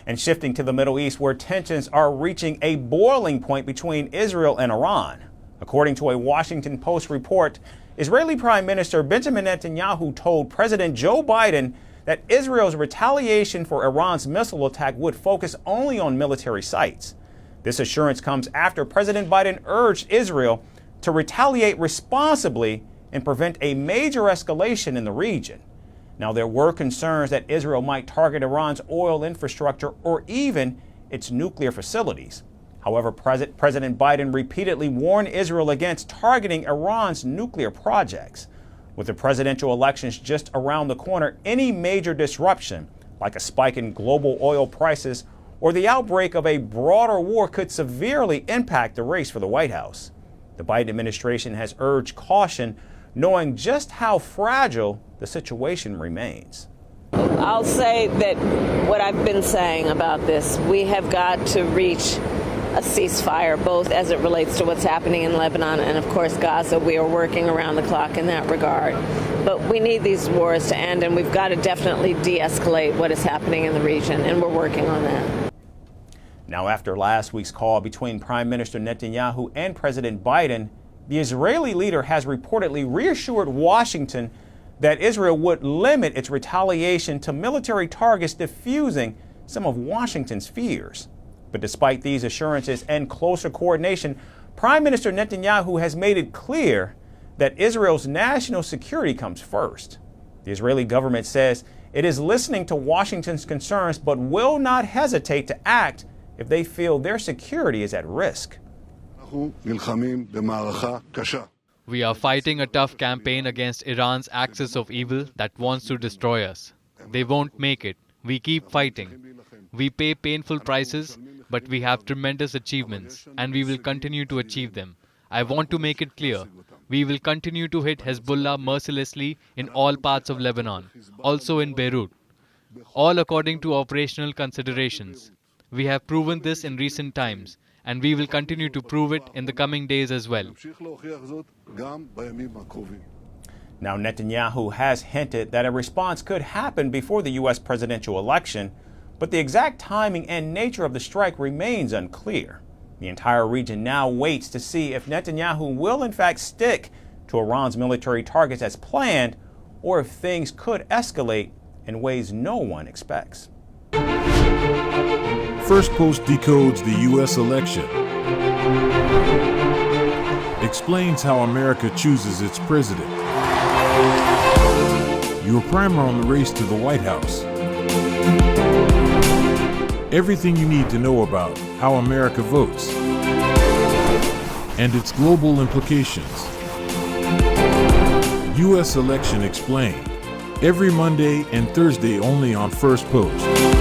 And shifting to the Middle East, where tensions are reaching a boiling point between Israel and Iran. According to a Washington Post report, Israeli Prime Minister Benjamin Netanyahu told President Joe Biden that Israel's retaliation for Iran's missile attack would focus only on military sites. This assurance comes after President Biden urged Israel to retaliate responsibly and prevent a major escalation in the region. Now, there were concerns that Israel might target Iran's oil infrastructure or even its nuclear facilities. However, President Biden repeatedly warned Israel against targeting Iran's nuclear projects. With the presidential elections just around the corner, any major disruption, like a spike in global oil prices or the outbreak of a broader war, could severely impact the race for the White House. The Biden administration has urged caution, knowing just how fragile the situation remains. I'll say that what I've been saying about this, we have got to reach a ceasefire, both as it relates to what's happening in Lebanon and, of course, Gaza. We are working around the clock in that regard. But we need these wars to end, and we've got to definitely de-escalate what is happening in the region, and we're working on that. Now, after last week's call between Prime Minister Netanyahu and President Biden, the Israeli leader has reportedly reassured Washington that Israel would limit its retaliation to military targets, diffusing some of Washington's fears. But despite these assurances and closer coordination, Prime Minister Netanyahu has made it clear that Israel's national security comes first. The Israeli government says it is listening to Washington's concerns, but will not hesitate to act if they feel their security is at risk. We are fighting a tough campaign against Iran's axis of evil that wants to destroy us. They won't make it. We keep fighting. We pay painful prices, but we have tremendous achievements, and we will continue to achieve them. I want to make it clear. We will continue to hit Hezbollah mercilessly in all parts of Lebanon, also in Beirut, all according to operational considerations. We have proven this in recent times, and we will continue to prove it in the coming days as well. Now, Netanyahu has hinted that a response could happen before the U.S. presidential election, but the exact timing and nature of the strike remains unclear. The entire region now waits to see if Netanyahu will in fact stick to Iran's military targets as planned, or if things could escalate in ways no one expects. Firstpost decodes the U.S. election, explains how America chooses its president, your primer on the race to the White House, everything you need to know about how America votes and its global implications. U.S. Election Explained, every Monday and Thursday only on Firstpost.